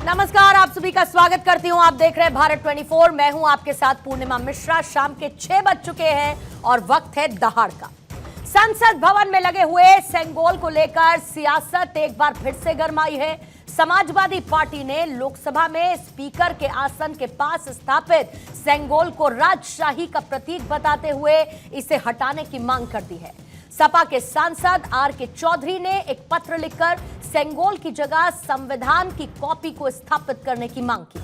नमस्कार, आप सभी का स्वागत करती हूं। आप देख रहे हैं भारत 24। मैं हूं आपके साथ पूर्णिमा मिश्रा। शाम के 6 बज चुके हैं और वक्त है दहाड़ का। संसद भवन में लगे हुए सेंगोल को लेकर सियासत एक बार फिर से गरमाई है। समाजवादी पार्टी ने लोकसभा में स्पीकर के आसन के पास स्थापित सेंगोल को राजशाही का प्रतीक बताते हुए इसे हटाने की मांग कर दी है। सपा के सांसद आर.के. चौधरी ने एक पत्र लिखकर सेंगोल की जगह संविधान की कॉपी को स्थापित करने की मांग की।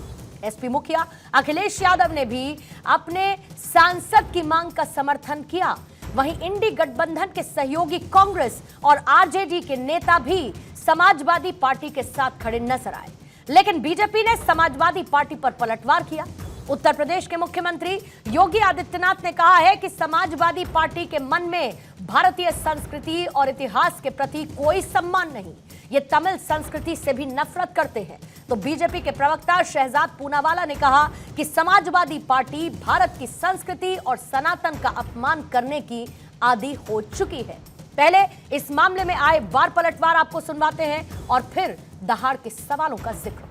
एसपी मुखिया अखिलेश यादव ने भी अपने सांसद की मांग का समर्थन किया। वहीं इंडी गठबंधन के सहयोगी कांग्रेस और आरजेडी के नेता भी समाजवादी पार्टी के साथ खड़े नजर आए, लेकिन बीजेपी ने समाजवादी पार्टी पर पलटवार किया। उत्तर प्रदेश के मुख्यमंत्री योगी आदित्यनाथ ने कहा है कि समाजवादी पार्टी के मन में भारतीय संस्कृति और इतिहास के प्रति कोई सम्मान नहीं, ये तमिल संस्कृति से भी नफरत करते हैं। तो बीजेपी के प्रवक्ता शहजाद पूनावाला ने कहा कि समाजवादी पार्टी भारत की संस्कृति और सनातन का अपमान करने की आदी हो चुकी है। पहले इस मामले में आए वार पलटवार आपको सुनवाते हैं और फिर दहाड़ के सवालों का जिक्र होगा।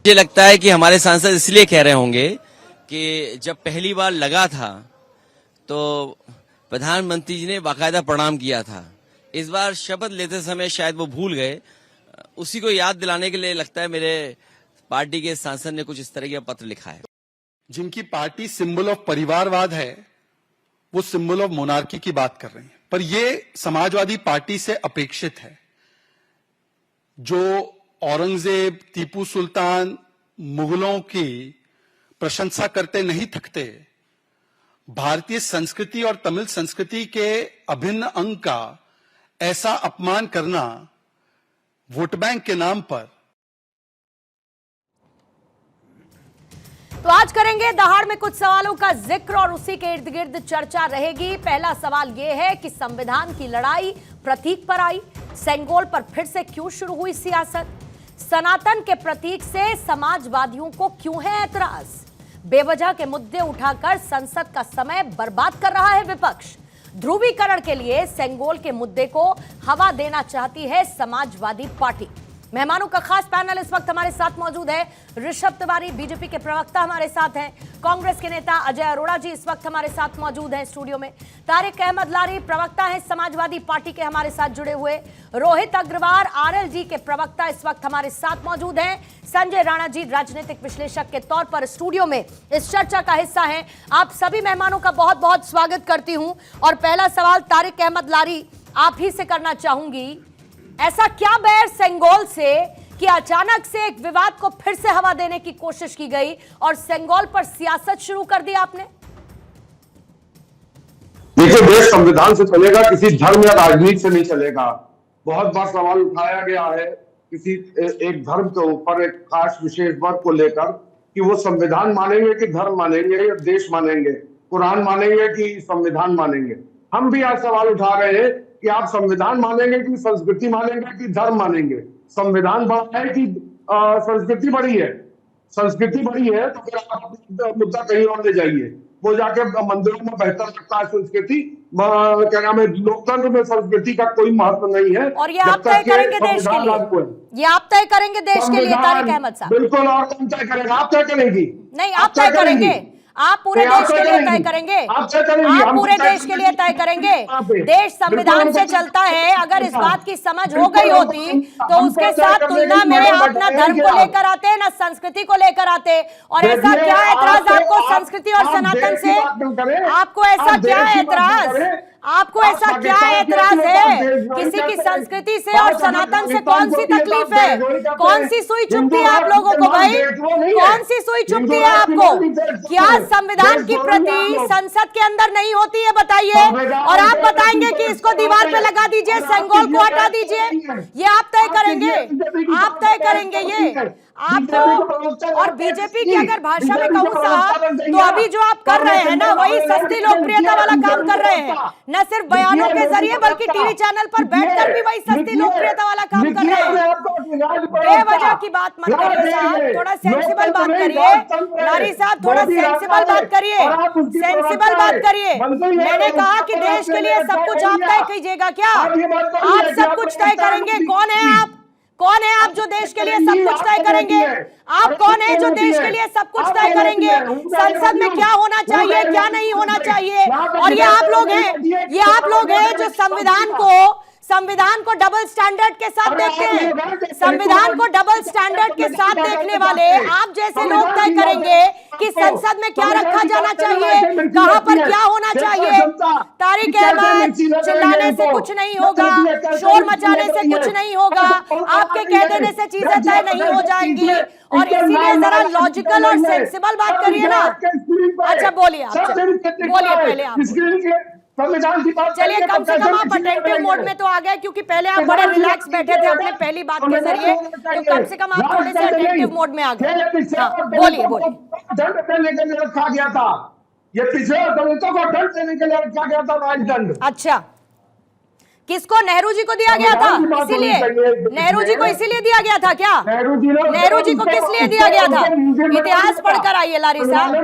मुझे लगता है कि हमारे सांसद इसलिए कह रहे होंगे कि जब पहली बार लगा था तो प्रधानमंत्री जी ने बाकायदा प्रणाम किया था। इस बार शपथ लेते समय शायद वो भूल गए। उसी को याद दिलाने के लिए लगता है मेरे पार्टी के सांसद ने कुछ इस तरह का पत्र लिखा है। जिनकी पार्टी सिंबल ऑफ परिवारवाद है, वो सिंबल ऑफ मोनार्की की बात कर रहे हैं, पर ये समाजवादी पार्टी से अपेक्षित है। जो औरंगजेब, टीपू सुल्तान, मुगलों की प्रशंसा करते नहीं थकते, भारतीय संस्कृति और तमिल संस्कृति के अभिन्न अंग का ऐसा अपमान करना वोट बैंक के नाम पर। तो आज करेंगे दहाड़ में कुछ सवालों का जिक्र और उसी के इर्द गिर्द चर्चा रहेगी। पहला सवाल यह है कि संविधान की लड़ाई प्रतीक पर आई, सेंगोल पर फिर से क्यों शुरू हुई सियासत? सनातन के प्रतीक से समाजवादियों को क्यों है ऐतराज? बेवजह के मुद्दे उठाकर संसद का समय बर्बाद कर रहा है विपक्ष। ध्रुवीकरण के लिए सेंगोल के मुद्दे को हवा देना चाहती है समाजवादी पार्टी। मेहमानों का खास पैनल इस वक्त हमारे साथ मौजूद है। ऋषभ तिवारी बीजेपी के प्रवक्ता हमारे साथ हैं। कांग्रेस के नेता अजय अरोड़ा जी इस वक्त हमारे साथ मौजूद हैं स्टूडियो में। तारिक अहमद लारी प्रवक्ता हैं समाजवादी पार्टी के, हमारे साथ जुड़े हुए। रोहित अग्रवाल आरएलजी के प्रवक्ता इस वक्त हमारे साथ मौजूद हैं। संजय राणा जी राजनीतिक विश्लेषक के तौर पर स्टूडियो में इस चर्चा का हिस्सा हैं। आप सभी मेहमानों का बहुत बहुत स्वागत करती हूं और पहला सवाल तारिक अहमद लारी आप ही से करना चाहूंगी। ऐसा क्या बैर सेंगोल से कि अचानक से एक विवाद को फिर से हवा देने की कोशिश की गई और सेंगोल पर सियासत शुरू कर दी आपने? देखिए, देश संविधान से चलेगा, किसी धर्म या राजनीति से नहीं चलेगा। बहुत बार सवाल उठाया गया है किसी एक धर्म के ऊपर, एक खास विशेष वर्ग को लेकर कि वो संविधान मानेंगे कि धर्म मानेंगे या देश मानेंगे, कुरान मानेंगे कि संविधान मानेंगे। हम भी आज सवाल उठा रहे हैं कि आप संविधान मानेंगे कि संस्कृति मानेंगे कि धर्म मानेंगे। संविधान बड़ा है कि संस्कृति बड़ी है? संस्कृति बड़ी है तो फिर आप मुद्दा कहीं और ले जाइए। वो जाके मंदिरों में बेहतर लगता है संस्कृति, क्या नाम है, लोकतंत्र में संस्कृति का कोई महत्व नहीं है। और ये आप तय करेंगे देश के लिए, ये आप तय करेंगे देश के लिए तारिक अहमद साहब? बिल्कुल। और कौन तय करेगा? आप तय करेंगी? नहीं, आप तय करेंगे। आप पूरे देश के लिए तय करेंगे। आप पूरे देश के लिए तय करेंगे। देश संविधान से चलता है। अगर इस बात की समझ हो गई होती तो उसके साथ तुलना में आप ना धर्म को लेकर आते ना संस्कृति को लेकर आते। और ऐसा क्या ऐतराज आपको संस्कृति और सनातन से? आपको ऐसा क्या ऐतराज? आपको ऐसा क्या ऐतराज है? किसी की संस्कृति से और सनातन से कौन सी तकलीफ है? कौन सी सुई चुभती है आप लोगों को भाई? कौन सी सुई चुभती है आपको? क्या संविधान की प्रति संसद के अंदर नहीं होती है? बताइए। और आप बताएंगे कि इसको दीवार पे लगा दीजिए, सेंगोल को हटा दीजिए। ये आप तय करेंगे? आप तय करेंगे ये? आपको और बीजेपी की अगर भाषा में कहूं साहब, तो अभी जो आप कर रहे हैं ना, वही सस्ती लोकप्रियता वाला काम कर रहे हैं। न सिर्फ बयानों के जरिए बल्कि टीवी चैनल पर बैठकर भी वही सस्ती लोकप्रियता वाला काम कर रहे हैं। बेवजह की बात मत करिए साहब, थोड़ा सेंसिबल बात करिए। लारी साहब थोड़ा सेंसिबल बात करिए, सेंसिबल बात करिए। मैंने कहा कि देश के लिए सब कुछ आप तय कीजिएगा क्या? आप सब कुछ तय करेंगे? कौन है आप? कौन है आप जो देश के लिए सब कुछ तय करेंगे? आप कौन है जो देश के लिए सब कुछ तय करेंगे? संसद में क्या होना चाहिए, क्या नहीं होना चाहिए? और ये आप लोग हैं, ये आप लोग हैं जो संविधान को डबल स्टैंडर्ड के साथ देखते हैं। संविधान को डबल स्टैंडर्ड के साथ देखने वाले आप जैसे लोग तय करेंगे कि संसद में क्या रखा जाना चाहिए, कहां पर क्या होना चाहिए। तारिक अहमद, चिल्लाने से कुछ नहीं होगा, शोर मचाने से कुछ नहीं होगा, आपके कह देने से चीजें तय नहीं हो जाएंगी। और इसीलिए जरा लॉजिकल और सेंसिबल बात करिए ना। अच्छा बोलिए, आप बोलिए पहले आप। चलिए, कम से कम आप अटेंटिव मोड में तो आ गए, क्योंकि पहले आप बड़े रिलैक्स बैठे थे अपने पहली बात के जरिए, तो कम से कम आप थोड़े से अटेंटिव मोड में आ गए। हाँ, बोलिए बोलिए। दंड देने के लिए रखा गया था, ये पिछले दलितों को दंड देने के लिए रखा गया था, राजदंड। अच्छा, किसको? नेहरू जी को दिया गया था, इसीलिए नेहरू जी को इसीलिए दिया गया था क्या? नेहरू जी को किस लिए दिया गया था? इतिहास पढ़कर आइए लारी साहब,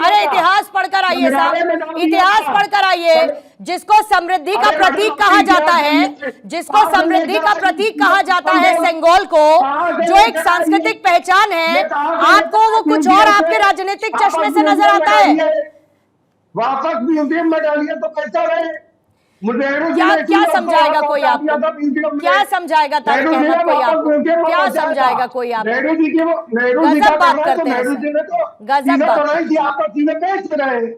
अरे इतिहास पढ़कर आइए साहब, इतिहास पढ़कर आइए। जिसको समृद्धि का प्रतीक कहा जाता है, जिसको समृद्धि का प्रतीक कहा जाता है सेंगोल को, जो एक सांस्कृतिक पहचान है, आपको वो कुछ और आपके राजनीतिक चश्मे से नजर आता है। वापस म्यूजियम में डालिए तो कैसा रहे? क्या समझाएगा कोई आपको? क्या समझाएगा तारिक अहमद कोई आपको? क्या समझाएगा कोई आपको? गजब बात करते हैं, गजब बात। आप चीजें बेच रहे हैं,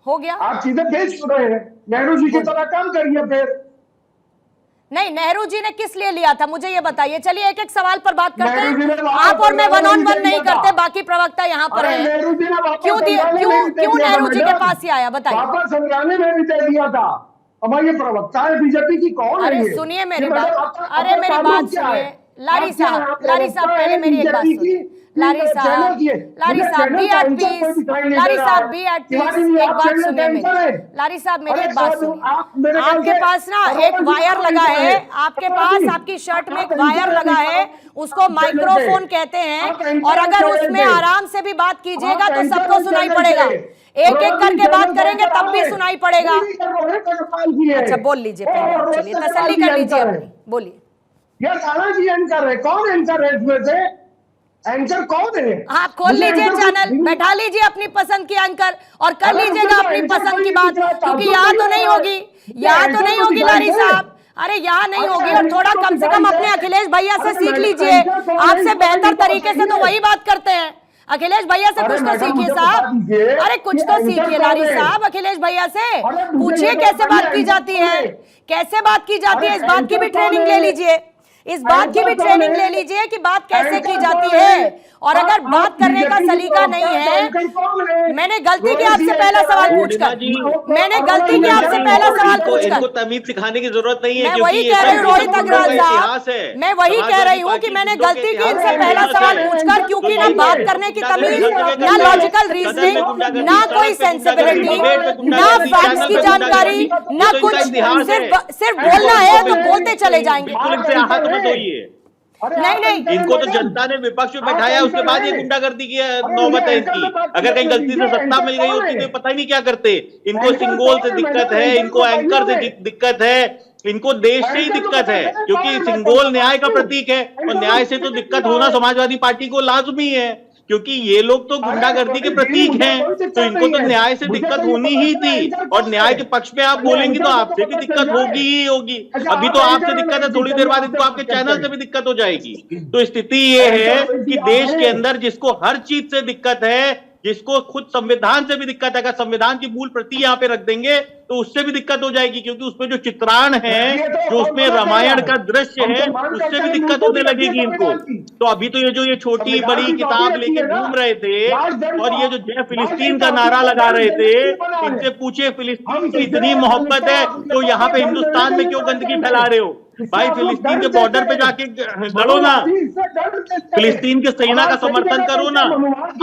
हो गया, आप चीजें बेच रहे हैं। नेहरू जी की तरह काम करिए फिर। नहीं, नेहरू जी ने किस लिए लिया था मुझे ये बताइए। चलिए एक एक सवाल पर बात करते हैं। आप और मैं वन ऑन वन नहीं करते, बाकी प्रवक्ता यहाँ पर है। क्यों नेहरू जी के पास ही आया बताइए? वापस संग्रामे में भी दे दिया था। हमारे प्रवक्ता है बीजेपी की, कौन है? अरे सुनिए मेरी बात, अरे मेरी बात सुनिए लारी साहब, पहले मेरी एक बात सुनिए। लारी साहब बी एट पीस, लारी साहब बी एट पीस, एक बात सुनिए मेरी। लारी साहब मेरी एक बात सुनिए। आपके पास ना एक वायर लगा है, आपके पास आपकी शर्ट में एक वायर लगा है, उसको माइक्रोफोन कहते हैं, और अगर उसमें आराम से भी बात कीजिएगा तो सबको सुनाई पड़ेगा। एक एक करके बात करेंगे तब भी सुनाई पड़ेगा। अच्छा बोल लीजिए पहले, चलिए तसल्ली कर लीजिए अपनी, बोलिए। ये सारा जी एंकर है, कौन एंकर है इसमें से? एंकर कौन है? आप खोल लीजिए चैनल, बैठा लीजिए अपनी पसंद की एंकर और कर लीजिएगा अपनी पसंद की बात, क्योंकि यहाँ तो नहीं होगी, यहाँ तो नहीं होगी लारी साहब, अरे यहाँ नहीं होगी। और थोड़ा कम से कम अपने अखिलेश भैया से सीख लीजिए, आपसे बेहतर तरीके से तो वही बात करते हैं। अखिलेश भैया से कुछ तो सीखिए साहब, अरे कुछ तो सीखिए लारी साहब अखिलेश भैया से, पूछिए कैसे बात की जाती है, कैसे बात की जाती है, इस बात की भी ट्रेनिंग ले लीजिए, इस बात की भी ट्रेनिंग ले लीजिए कि बात कैसे की जाती है। और अगर बात करने का सलीका नहीं है, मैंने गलती की आपसे पहला सवाल पूछकर, मैंने गलती की आपसे पहला सवाल पूछकर, इनको तमीज सिखाने की जरूरत नहीं है। मैं वही कह रही हूँ रोहित अग्रवाल साहब, मैं वही कह रही हूँ कि मैंने गलती की इनसे पहला सवाल पूछकर, क्योंकि ना बात करने की तमीज, ना लॉजिकल रीजनिंग, ना कोई सेंसिबिलिटी, ना फैक्ट्स की जानकारी, ना कुछ, सिर्फ बोलना है तो बोलते चले जाएंगे। नहीं, इनको तो जनता ने विपक्ष में बैठाया, उसके बाद ये गुंडागर्दी की नौबत है इनकी। अगर कहीं गलती से सत्ता मिल गई होती तो पता ही नहीं क्या करते। इनको सिंगोल से दिक्कत है, इनको एंकर से दिक्कत है, इनको देश से ही दिक्कत है, क्योंकि सिंगोल न्याय का प्रतीक है, और न्याय से तो दिक्कत होना समाजवादी पार्टी को लाजमी है, क्योंकि ये लोग तो गुंडागर्दी के प्रतीक हैं, तो इनको तो न्याय से दिक्कत होनी ही थी। और न्याय के पक्ष में आप बोलेंगे तो आपसे भी दिक्कत होगी ही होगी। अभी तो आपसे दिक्कत है, थोड़ी देर बाद इनको आपके चैनल से भी दिक्कत हो जाएगी। तो स्थिति ये है कि देश के अंदर जिसको हर चीज से दिक्कत है, जिसको खुद संविधान से भी दिक्कत है, अगर संविधान की मूल प्रति यहाँ पे रख देंगे तो उससे भी दिक्कत हो जाएगी, क्योंकि उसमें जो चित्राण है, जो उसमें रामायण का दृश्य है, उससे भी दिक्कत होने लगेगी इनको। तो अभी तो ये छोटी बड़ी किताब लेके घूम रहे थे, और ये जो जय फिलिस्तीन का नारा लगा रहे थे, इनसे पूछे फिलिस्तीन की इतनी मोहब्बत है तो यहाँ पे हिंदुस्तान में क्यों गंदगी फैला रहे हो? भाई फिलिस्तीन के बॉर्डर पे जाके लड़ो ना, फिलिस्तीन के सेना का समर्थन करो ना।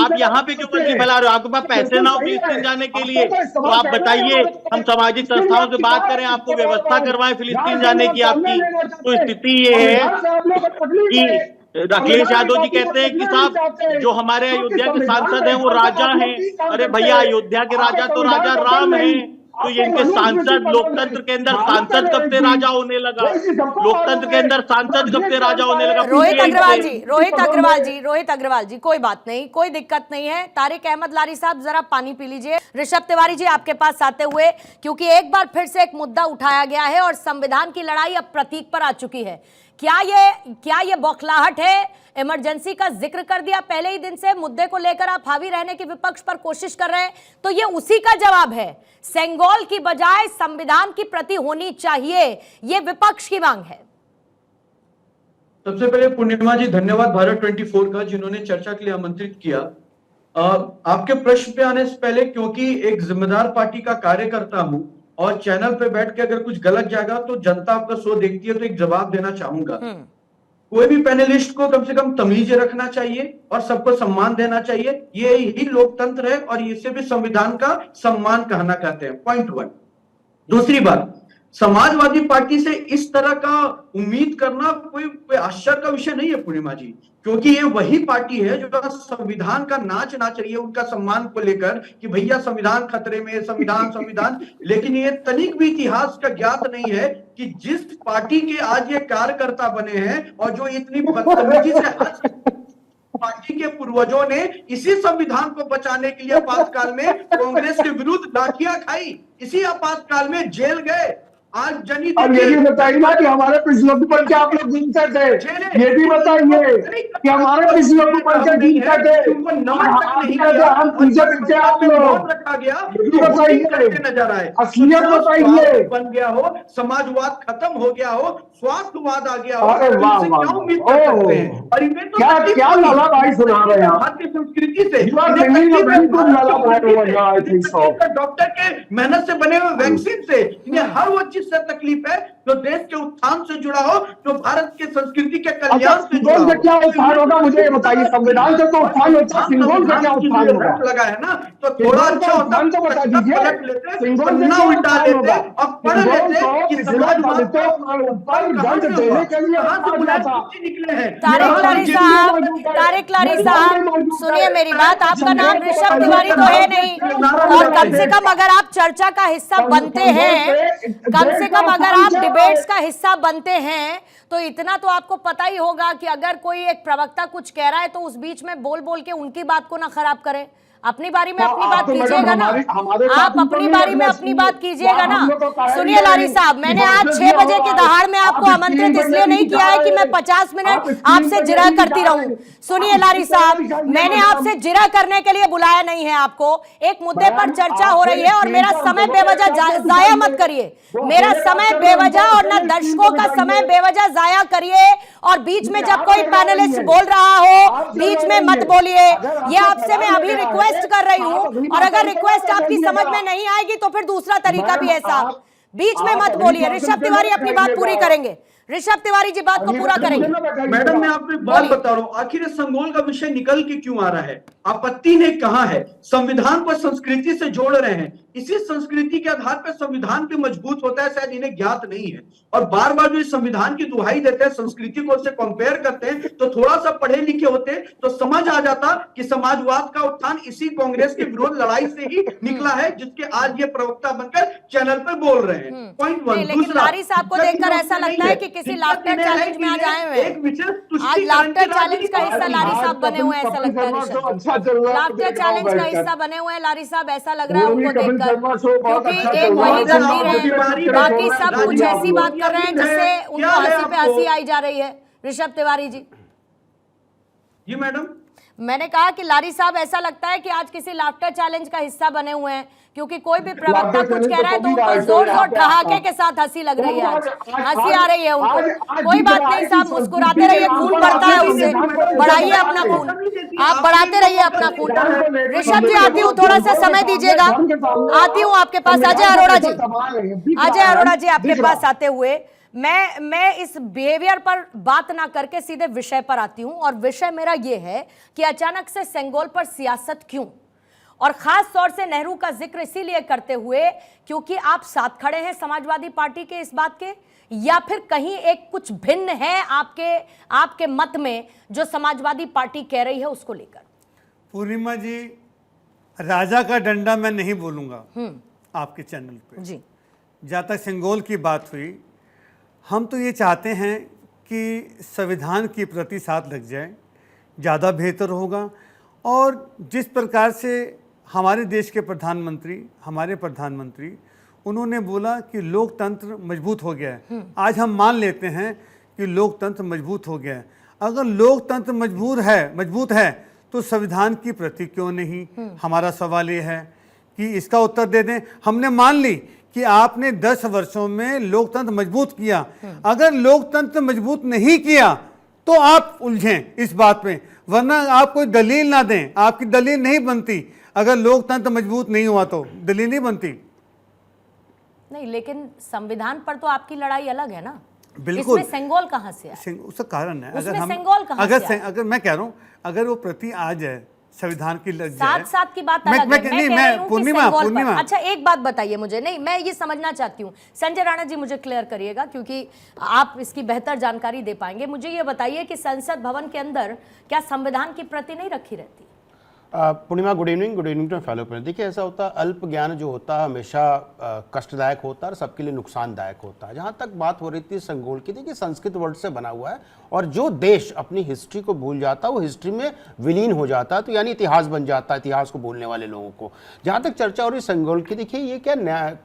आप यहाँ पे क्यों गंदगी फैला रहे हो? आपके पास पैसे ना हो फिलिस्तीन जाने के लिए तो आप बताइए, हम सामाजिक संस्थाओं से बात करें, आपको व्यवस्था करवाएं फिलिस्तीन जाने की आपकी। तो स्थिति ये है कि अखिलेश यादव जी कहते हैं कि साहब जो हमारे अयोध्या के सांसद हैं वो राजा हैं। अरे भैया, अयोध्या के राजा तो राजा राम हैं, तो ये इनके सांसद, लोकतंत्र के अंदर सांसद कब से राजा होने लगा? लोकतंत्र के अंदर सांसद कब से राजा होने लगा? रोहित अग्रवाल जी, कोई बात नहीं, कोई दिक्कत नहीं है। तारिक अहमद लारी साहब जरा पानी पी लीजिए। ऋषभ तिवारी जी आपके पास आते हुए, क्योंकि एक बार फिर से एक मुद्दा उठाया गया है और संविधान की लड़ाई अब प्रतीक पर आ चुकी है। क्या ये बौखलाहट है? इमरजेंसी का जिक्र कर दिया पहले ही दिन से, मुद्दे को लेकर आप हावी रहने की विपक्ष पर कोशिश कर रहे हैं, तो ये उसी का जवाब है। सेंगोल की बजाय संविधान की प्रति होनी चाहिए, ये विपक्ष की मांग है। सबसे पहले पूर्णिमा जी धन्यवाद भारत 24 का, जिन्होंने चर्चा के लिए आमंत्रित किया। आपके प्रश्न पे आने से पहले, क्योंकि एक जिम्मेदार पार्टी का कार्यकर्ता हूं और चैनल पे बैठ के अगर कुछ गलत जाएगा तो जनता आपका शो देखती है, तो एक जवाब देना चाहूंगा। कोई भी पैनलिस्ट को कम से कम तमीज रखना चाहिए और सबको सम्मान देना चाहिए। ये ही लोकतंत्र है और इसे भी संविधान का सम्मान कहना कहते हैं। पॉइंट 1। दूसरी बात, समाजवादी पार्टी से इस तरह का उम्मीद करना कोई आश्चर्य का विषय नहीं है पूर्णिमा जी, क्योंकि ये वही पार्टी है जो संविधान का नाच नाच रही है उनका सम्मान को लेकर कि भैया संविधान खतरे में, संविधान। लेकिन ये तनिक भी इतिहास का ज्ञात नहीं है कि जिस पार्टी के आज ये कार्यकर्ता बने हैं और जो इतनी बदतमीजी से पार्टी के पूर्वजों ने इसी संविधान को बचाने के लिए आपातकाल में कांग्रेस के विरुद्ध लाठियां खाई, इसी आपातकाल में जेल गए। आज जनहित अब ये भी बताइए ना कि हमारे पिछलों पर क्या आप लोग घूमते थे, ये भी बताइए कि हमारे पिछलों पर क्या घूमते थे, हम पीछे पीछे आप लोग रखा गया, बताइए, नजर आए असलियत बताइए। बन गया हो, समाजवाद खत्म हो गया हो, स्वास्थ्यवाद आ गया हो, अरे वाह वाह, क्या उम्मीद कर सकते हैं? और इनमें तो क्या लाला भाई सुना रहे हैं भारतीय संस्कृति से डॉक्टर के मेहनत से बने हुए वैक्सीन से, इन्हें हर वो चीज से तकलीफ है जो देश के उत्थान से जुड़ा हो, जो भारत के संस्कृति के कल्याण से जुड़ा हो। क्या उत्थान होगा मुझे ये बताइए, संविधान से तो उत्थान होता है, सिंगोल से क्या उत्थान होगा? लगा है ना, तो थोड़ा अच्छा होता है, बता दीजिए, पन्ना उल्टा लेते और पढ़ लेते कि समाजवाद देने के लिए निकले हैं। तारिक लारी साहब सुनिए मेरी बात, आपका नाम ऋषभ तिवारी तो है नहीं, और कम से कम अगर आप चर्चा का हिस्सा बनते हैं, कम से कम अगर आप डिबेट्स का हिस्सा बनते हैं, तो इतना तो आपको पता ही होगा कि अगर कोई एक प्रवक्ता कुछ कह रहा है तो उस बीच में बोल बोल के उनकी बात को ना खराब करें। अपनी बारी में अपनी बात कीजिएगा ना, आप अपनी बारी में अपनी बात कीजिएगा ना। सुनिए लारी साहब, मैंने आज 6 बजे के दहाड़ में आपको आमंत्रित इसलिए नहीं किया है कि मैं 50 मिनट आपसे जिरह करती रहूं। सुनिए लारी साहब, मैंने आपसे जिरह करने के लिए बुलाया नहीं है आपको। एक मुद्दे पर चर्चा हो रही है और मेरा समय बेवजह जाया मत करिए, मेरा समय बेवजह और न दर्शकों का समय बेवजह जाया करिए। और बीच में जब कोई पैनलिस्ट बोल रहा हो, बीच में मत बोलिए। ये आपसे मैं अभी रिक्वेस्ट कर रही हूं, और अगर रिक्वेस्ट आपकी समझ में नहीं आएगी तो फिर दूसरा तरीका भी है साहब, बीच में मत बोलिए। ऋषभ तिवारी अपनी बात पूरी करेंगे, ऋषभ तिवारी जी बात को पूरा करेंगे। मैडम मैं आपको एक बात बता रहा हूं, आखिर संगोल का विषय निकल के क्यों आ रहा है? आपत्ति ने कहा है संविधान को संस्कृति से जोड़ रहे हैं, इसी संस्कृति के आधार पर संविधान भी मजबूत होता है, शायद इन्हें ज्ञात नहीं है। और बार बार जो इस संविधान की दुहाई देते हैं, संस्कृति को उससे कंपेयर करते हैं, तो थोड़ा सा पढ़े लिखे होते तो समझ आ जाता कि समाजवाद का उत्थान इसी कांग्रेस के विरोध लड़ाई से ही निकला है, जिसके आज ये प्रवक्ता बनकर चैनल पर बोल रहे हैं। पॉइंट 1। लेकिन लारी साहब को देखकर ऐसा लगता है कि किसी लाफ्टर चैलेंज में आज आए हुए हैं, आज लाफ्टर चैलेंज का हिस्सा लारी साहब बने हुए हैं, ऐसा लगता है। लाफ्टर चैलेंज का हिस्सा बने हुए हैं लारी साहब, ऐसा लग रहा है उनको देखकर, क्योंकि एक वही गंभीर है, बाकी सब कुछ ऐसी बात कर रहे हैं जिससे उनको हंसी पे हंसी आई जा रही है। ऋषभ तिवारी जी। जी मैडम, मैंने कहा कि लारी साहब ऐसा लगता है कि आज किसी लाफ्टर चैलेंज का हिस्सा बने हुए हैं, क्योंकि कोई भी प्रवक्ता कुछ कह रहा है तो उनको जोर जोर ठहाके के साथ हंसी लग रही है, आज हंसी आ रही है उनको। कोई बात नहीं साहब, मुस्कुराते रहिए, खून बढ़ता है उससे, बढ़ाइए अपना खून, आप बढ़ाते रहिए अपना खून। ऋषभ जी आती हूँ, थोड़ा सा समय दीजिएगा, आती हूँ आपके पास। अजय अरोड़ा जी, अजय अरोड़ा जी आपके पास आते हुए मैं इस बिहेवियर पर बात ना करके सीधे विषय पर आती हूं, और विषय मेरा ये है कि अचानक से सेंगोल पर सियासत क्यों, और खास तौर से नेहरू का जिक्र इसीलिए करते हुए क्योंकि आप साथ खड़े हैं समाजवादी पार्टी के इस बात के, या फिर कहीं एक कुछ भिन्न है आपके मत में जो समाजवादी पार्टी कह रही है उसको लेकर? पूर्णिमा जी, राजा का डंडा मैं नहीं बोलूंगा, आपके चैनल पे। जी जहाँ तक सेंगोल की बात हुई, हम तो ये चाहते हैं कि संविधान के प्रति साथ लग जाए, ज़्यादा बेहतर होगा। और जिस प्रकार से हमारे देश के प्रधानमंत्री उन्होंने बोला कि लोकतंत्र मजबूत हो गया है, आज हम मान लेते हैं कि लोकतंत्र मजबूत हो गया है। अगर लोकतंत्र मजबूत है तो संविधान की प्रति क्यों नहीं? हमारा सवाल ये है कि इसका उत्तर दे दें। हमने मान ली कि आपने 10 वर्षों में लोकतंत्र मजबूत किया, अगर लोकतंत्र मजबूत नहीं किया तो आप उलझें इस बात पे, वरना आप कोई दलील ना दें, आपकी दलील नहीं बनती। अगर लोकतंत्र मजबूत नहीं हुआ तो दलील नहीं बनती। नहीं, लेकिन संविधान पर तो आपकी लड़ाई अलग है ना। बिल्कुल। इसमें सेंगोल कहाँ से आया? उसका कारण है, उसमें सेंगोल कहाँ से आया? अगर मैं कह रहा हूँ, अगर वो प्रति आ जाए, संविधान की लग जाए, साथ की बात अलग है। मैं कह रही हूं कि पूर्णिमा सेंगोल पर। अच्छा एक बात बताइए मुझे, नहीं मैं ये समझना चाहती हूँ, संजय राणा जी मुझे क्लियर करिएगा क्योंकि आप इसकी बेहतर जानकारी दे पाएंगे। मुझे ये बताइए कि संसद भवन के अंदर क्या संविधान की प्रति नहीं रखी रहती? Purnima, good evening to fellow friend. देखिए, ऐसा होता है, अल्प ज्ञान जो होता है हमेशा कष्टदायक होता है और सबके लिए नुकसानदायक होता है। जहाँ तक बात हो रही थी संगोल की, देखिए संस्कृत वर्ड से बना हुआ है और जो देश अपनी हिस्ट्री को भूल जाता है वो हिस्ट्री में विलीन हो जाता है, तो यानी इतिहास बन जाता है, इतिहास को भूलने वाले लोगों को। जहाँ तक चर्चा हो रही संगोल की, देखिए ये क्या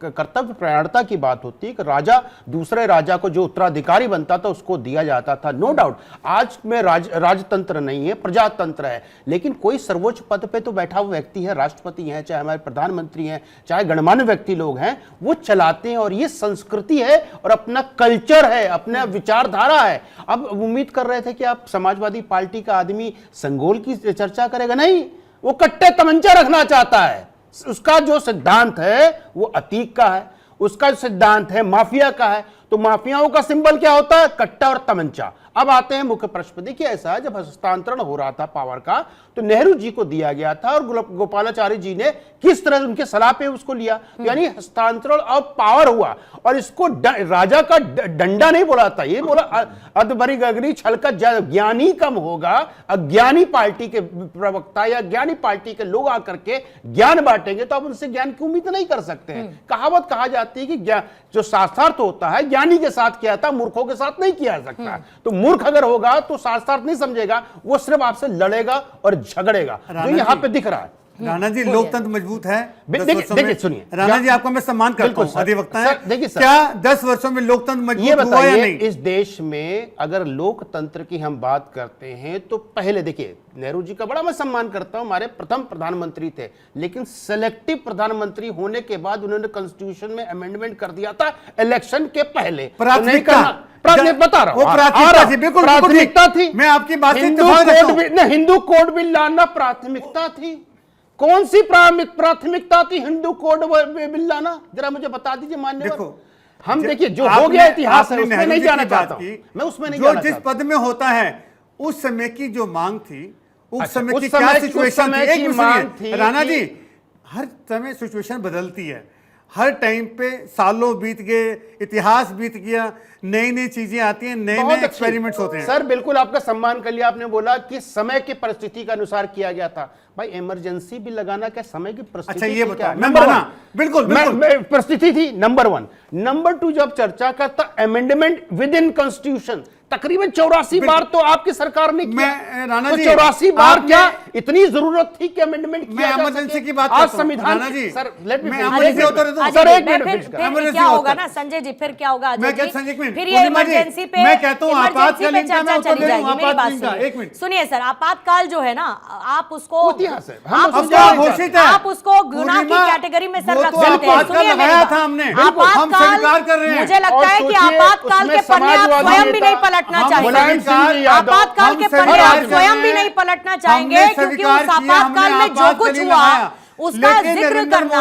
कर्तव्य प्रयाणता की बात होती है कि राजा दूसरे राजा को जो उत्तराधिकारी बनता था उसको दिया जाता था। नो डाउट आज में राजतंत्र नहीं है, प्रजातंत्र है, लेकिन कोई सर्वोच्च पद पे तो बैठा हुआ व्यक्ति है, राष्ट्रपति हैं, चाहे हमारे प्रधानमंत्री हैं, चाहे गणमान्य व्यक्ति लोग हैं, वो चलाते हैं और ये संस्कृति है और अपना कल्चर है, अपना विचारधारा है। अब उम्मीद कर रहे थे कि आप समाजवादी पार्टी का आदमी संगोल की चर्चा करेगा, नहीं, वो कट्टे तमंचा रखना चाहता है। उसका जो सिद्धांत है वो अतीक का है, उसका सिद्धांत है माफिया का है। तो माफियाओं का सिंबल क्या होता है? कट्टा और तमंचा। अब आते हैं मुख्य प्रश्न पर। देखिए ऐसा है, जब हस्तांतरण हो रहा था पावर का तो नेहरू जी को दिया गया था और गोपालाचारी जी ने किस तरह उनके सलाह पे उसको लिया, यानी हस्तांतरण ऑफ पावर हुआ। और इसको राजा का डंडा नहीं बोला था, ये बोला अदबरी गगरी छल का ज्ञानी कम होगा, अज्ञानी पार्टी के प्रवक्ता या ज्ञानी पार्टी के लोग आकर के ज्ञान बांटेंगे तो आप उनसे ज्ञान की उम्मीद नहीं कर सकते हैं। कहावत कहा जाती है कि जो शास्त्रार्थ होता है ज्ञानी के साथ किया था, मूर्खों के साथ नहीं किया जा सकता। तो मूर्ख अगर होगा तो शास्त्रार्थ नहीं समझेगा, वो सिर्फ आपसे लड़ेगा और झगड़ेगा, जो यहाँ पे दिख रहा है। राणा जी, लोकतंत्र मजबूत है। देखिए सुनिए राणा जी, आपका मैं सम्मान करता हूं, अधिवक्ता है। देखिए सर, क्या 10 वर्षों में लोकतंत्र मजबूत हुआ या नहीं? इस देश में अगर लोकतंत्र की हम बात करते हैं तो पहले देखिए, नेहरू जी का बड़ा मैं सम्मान करता हूं, हमारे प्रथम प्रधानमंत्री थे, लेकिन सेलेक्टिव प्रधानमंत्री होने के बाद उन्होंने कॉन्स्टिट्यूशन में अमेंडमेंट कर दिया था इलेक्शन के पहले। प्राथमिकता बता रहा हूं, प्राथमिकता थी। मैं आपकी बात से हिंदू कोड बिल लाना प्राथमिकता थी। कौन सी प्राथमिकता थी हिंदू कोड बिल लाना? जरा मुझे बता दीजिए मान्यवर। देखो, हम देखिए जो हो गया इतिहास है उसमें नहीं जाना चाहता हूं मैं, उसमें नहीं जाना जिस चाहता। पद में होता है उस समय की जो मांग थी, उस समय उस की क्या समय सिचुएशन थी, की मांग थी राणा जी, हर समय सिचुएशन बदलती है, हर टाइम पे सालों बीत गए, इतिहास बीत गया, नई नई चीजें आती हैं, नए नए एक्सपेरिमेंट्स होते हैं। सर बिल्कुल आपका सम्मान कर लिया, आपने बोला कि समय की परिस्थिति के अनुसार किया गया था। भाई इमरजेंसी भी लगाना क्या समय की परिस्थिति? अच्छा ये बताओ, मैं माना, बिल्कुल परिस्थिति थी नंबर 1। नंबर 2, जब चर्चा करता अमेंडमेंट विद इन कॉन्स्टिट्यूशन, तकरीबन 84 बार तो आपकी सरकार ने किया। राणा जी, 84 बार क्या इतनी जरूरत थी कि अमेंडमेंट किया जा सके? इमरजेंसी की बात आज करता हूं। संविधान Rana ji, sir let me मैं इमरजेंसी होता रहता हूं। सर एक मिनट फिर क्या होगा ना संजय जी, फिर क्या होगा अजय जी? फिर ये इमरजेंसी पे, मैं कहता हूं आपातकालीन का मैं उत्तर दे रहा हूं, आपातकालीन का। एक मिनट सुनिए सर, आपातकाल जो है ना, आप उसको घोषित है, आप उसको गुनाह की कैटेगरी में सर रख सकते हैं। सुनिए मेरी बात, आपातकाल मुझे लगता है कि आपातकाल के पन्ने आप स्वयं भी नहीं पलटना चाहिए। आपातकाल के पन्ने आप स्वयं भी नहीं पलटना चाहेंगे, क्योंकि उस आपातकाल में जो कुछ हुआ उसका जिक्र करना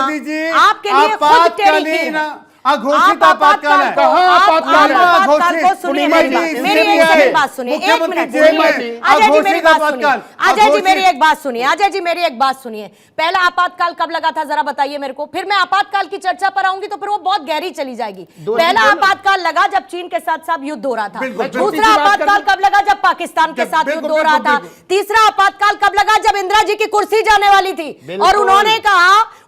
आपके लिए खुद टेढ़ी खीर है। अघोषित आपातकाल है। कहाँ आपातकाल है? आपातकाल को सुनिए, पूर्णिमा मेरी जी, मेरी एक सेकंड बात सुनिए, एक मुख्यमंत्री मिनट जेल में सुनिए। अजय जी मेरी बात सुनिए, अजय जी मेरी अघोषित- एक बात सुनिए, अजय जी मेरी एक बात सुनिए। पहला आपातकाल कब लगा था जरा बताइए मेरे को, फिर मैं आपातकाल की चर्चा पर आऊंगी तो फिर वो बहुत गहरी चली जाएगी। पहला आपातकाल लगा जब चीन के साथ साथ युद्ध हो रहा था। बिल्कुल, दूसरा आपातकाल कब लगा जब पाकिस्तान के साथ युद्ध हो रहा था। तीसरा आपातकाल कब लगा जब इंदिरा जी की कुर्सी जाने वाली थी और